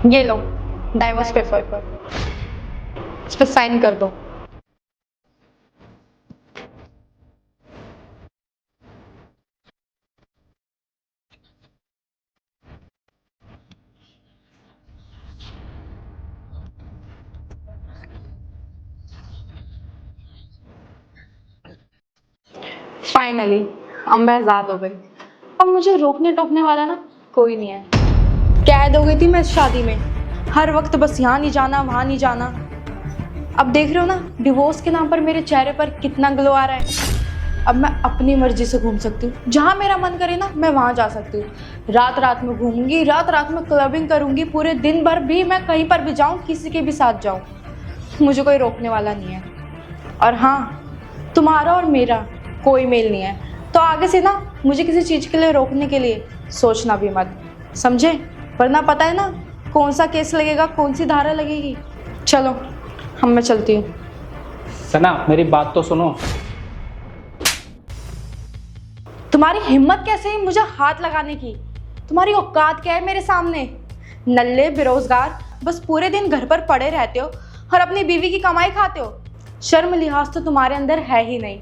ये लो divorce paper, इस पर साइन कर दो। फाइनली अब मैं आजाद हो गई। अब मुझे रोकने टोकने वाला ना कोई नहीं है। कैद हो गई थी मैं इस शादी में, हर वक्त बस यहाँ नहीं जाना वहाँ नहीं जाना। अब देख रहे हो ना डिवोर्स के नाम पर मेरे चेहरे पर कितना ग्लो आ रहा है। अब मैं अपनी मर्जी से घूम सकती हूँ, जहाँ मेरा मन करे ना मैं वहाँ जा सकती हूँ। रात रात में घूमूंगी, रात रात में क्लबिंग करूंगी, पूरे दिन भर भी मैं कहीं पर भी जाऊँ, किसी के भी साथ जाऊँ, मुझे कोई रोकने वाला नहीं है। और हाँ, तुम्हारा और मेरा कोई मेल नहीं है, तो आगे से ना मुझे किसी चीज़ के लिए रोकने के लिए सोचना भी मत, समझे? वरना पता है ना कौन सा केस लगेगा, कौन सी धारा लगेगी। चलो मैं चलती हूँ। सना मेरी बात तो सुनो। तुम्हारी हिम्मत कैसे है मुझे हाथ लगाने की? तुम्हारी औकात क्या है मेरे सामने? नल्ले बेरोजगार, बस पूरे दिन घर पर पड़े रहते हो और अपनी बीवी की कमाई खाते हो। शर्म लिहाज तो तुम्हारे अंदर है ही नहीं।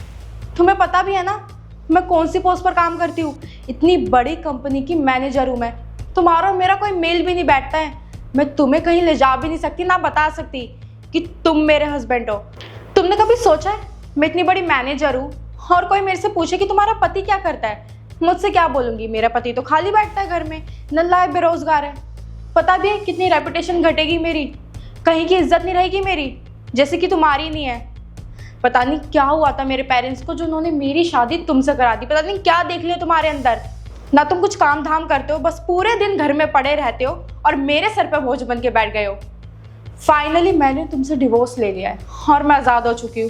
तुम्हें पता भी है ना मैं कौन सी पोस्ट पर काम करती हूँ? इतनी बड़ी कंपनी की मैनेजर हूँ मैं। तुम्हारा और मेरा कोई मेल भी नहीं बैठता है। मैं तुम्हें कहीं ले जा भी नहीं सकती, ना बता सकती कि तुम मेरे हस्बैंड हो। तुमने कभी सोचा है मैं इतनी बड़ी मैनेजर हूँ और कोई मेरे से पूछे कि तुम्हारा पति क्या करता है? मुझसे क्या बोलूँगी? मेरा पति तो खाली बैठता है घर में, नल्ला है, बेरोजगार है। पता भी है कितनी रेपुटेशन घटेगी मेरी, कहीं की इज्जत नहीं रहेगी मेरी, जैसे कि तुम्हारी नहीं है। पता नहीं क्या हुआ था मेरे पेरेंट्स को जो उन्होंने मेरी शादी तुमसे करा दी। पता नहीं क्या देख लिया तुम्हारे अंदर। ना तुम कुछ काम धाम करते हो, बस पूरे दिन घर में पड़े रहते हो और मेरे सर पे बोझ बन के बैठ गए हो। फाइनली मैंने तुमसे डिवोर्स ले लिया है और मैं आज़ाद हो चुकी हूँ।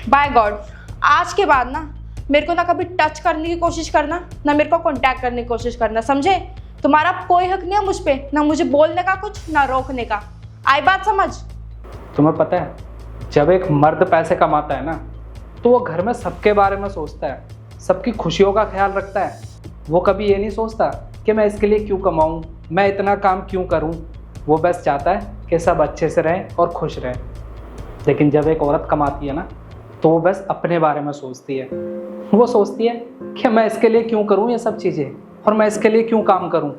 बाय गॉड, आज के बाद ना मेरे को ना कभी टच करने की कोशिश करना, ना मेरे को कॉन्टैक्ट करने की कोशिश करना, समझे? तुम्हारा कोई हक नहीं है मुझ पे, ना मुझे बोलने का कुछ, ना रोकने का। आई बात समझ? तुम्हें पता है जब एक मर्द पैसे कमाता है ना तो वो घर में सबके बारे में सोचता है, सबकी खुशियों का ख्याल रखता है। वो कभी ये नहीं सोचता कि मैं इसके लिए क्यों कमाऊं, मैं इतना काम क्यों करूं। वो बस चाहता है कि सब अच्छे से रहें और खुश रहें। लेकिन जब एक औरत कमाती है ना तो वो बस अपने बारे में सोचती है। वो सोचती है कि मैं इसके लिए क्यों करूं ये सब चीज़ें, और मैं इसके लिए क्यों काम करूं।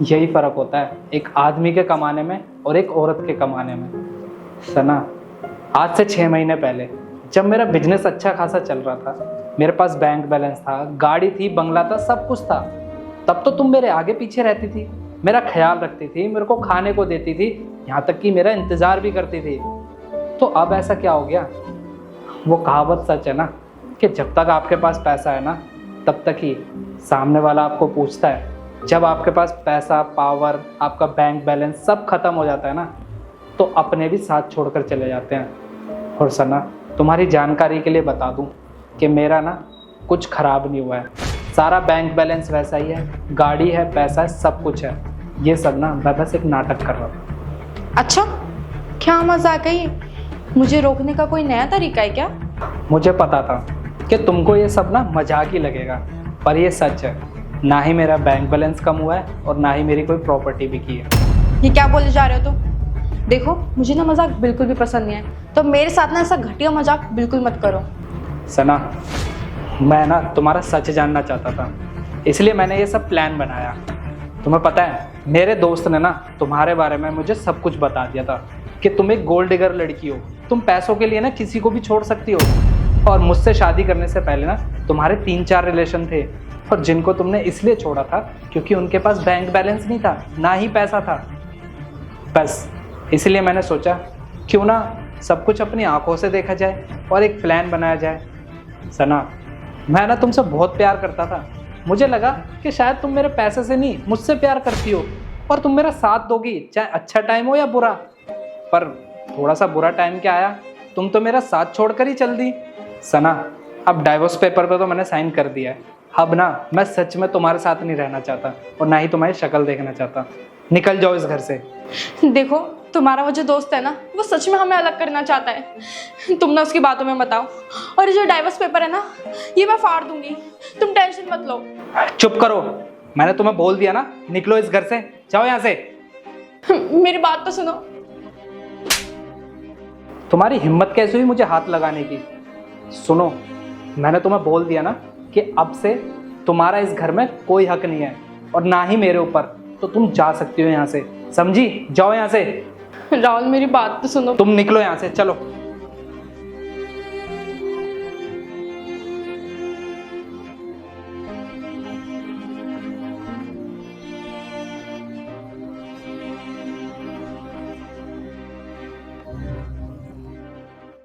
यही फ़र्क होता है एक आदमी के कमाने में और एक औरत के कमाने में। सना, आज से 6 महीने पहले जब मेरा बिजनेस अच्छा खासा चल रहा था, मेरे पास बैंक बैलेंस था, गाड़ी थी, बंगला था, सब कुछ था, तब तो तुम मेरे आगे पीछे रहती थी, मेरा ख्याल रखती थी, मेरे को खाने को देती थी, यहाँ तक कि मेरा इंतज़ार भी करती थी। तो अब ऐसा क्या हो गया? वो कहावत सच है ना कि जब तक आपके पास पैसा है ना तब तक ही सामने वाला आपको पूछता है। जब आपके पास पैसा, पावर, आपका बैंक बैलेंस सब खत्म हो जाता है ना तो अपने भी साथ छोड़कर चले जाते हैं। और सना, तुम्हारी जानकारी के लिए बता दूं कि मेरा ना कुछ ख़राब नहीं हुआ है। सारा बैंक बैलेंस वैसा ही है, गाड़ी है, पैसा है, सब कुछ है। ये सब ना मैं बस एक नाटक कर रहा था। अच्छा, क्या मजाक है ये? मुझे रोकने का कोई नया तरीका है क्या? मुझे पता था कि तुमको ये सब ना मजाक ही लगेगा, पर ये सच है। ना ही मेरा बैंक बैलेंस कम हुआ है और ना ही मेरी कोई प्रॉपर्टी बिकी है। ये क्या बोले जा रहे हो तुम? देखो मुझे ना मजाक बिल्कुल भी पसंद नहीं है, तो मेरे साथ ना ऐसा घटिया मजाक बिल्कुल मत करो। सना, मैं ना तुम्हारा सच जानना चाहता था, इसलिए मैंने ये सब प्लान बनाया। तुम्हें पता है मेरे दोस्त ने ना तुम्हारे बारे में मुझे सब कुछ बता दिया था कि तुम एक गोल्ड डिगर लड़की हो, तुम पैसों के लिए ना किसी को भी छोड़ सकती हो। और मुझसे शादी करने से पहले ना तुम्हारे 3-4 रिलेशन थे, और जिनको तुमने इसलिए छोड़ा था क्योंकि उनके पास बैंक बैलेंस नहीं था, ना ही पैसा था। बस इसलिए मैंने सोचा क्यों ना सब कुछ अपनी आंखों से देखा जाए और एक प्लान बनाया जाए। सना, मैं ना तुमसे बहुत प्यार करता था। मुझे लगा कि शायद तुम मेरे पैसे से नहीं मुझसे प्यार करती हो और तुम मेरा साथ दोगी, चाहे अच्छा टाइम हो या बुरा। पर थोड़ा सा बुरा टाइम क्या आया, तुम तो मेरा साथ छोड़कर ही चल दी। सना, अब डाइवोर्स पेपर पे तो मैंने साइन कर दिया है। अब ना मैं सच में तुम्हारे साथ नहीं रहना चाहता और ना ही तुम्हारी शक्ल देखना चाहता। निकल जाओ इस घर से। देखो तुम्हारा वो जो दोस्त है ना, वो सच में हमें अलग करना चाहता है। तुम ना उसकी बातों में मत आओ, और ये जो डाइवोर्स पेपर है ना ये मैं फाड़ दूंगी, तुम टेंशन मत लो। चुप करो, मैंने तुम्हें बोल दिया ना, निकलो इस घर से, जाओ यहाँ से। मेरी बात तो सुनो। तुम्हारी हिम्मत कैसे हुई मुझे हाथ लगाने की? सुनो, मैंने तुम्हें बोल दिया ना कि अब से तुम्हारा इस घर में कोई हक नहीं है और ना ही मेरे ऊपर। तो तुम जा सकती हो यहाँ से, समझी? जाओ यहाँ से। राहुल मेरी बात तो सुनो। तुम निकलो यहाँ से, चलो।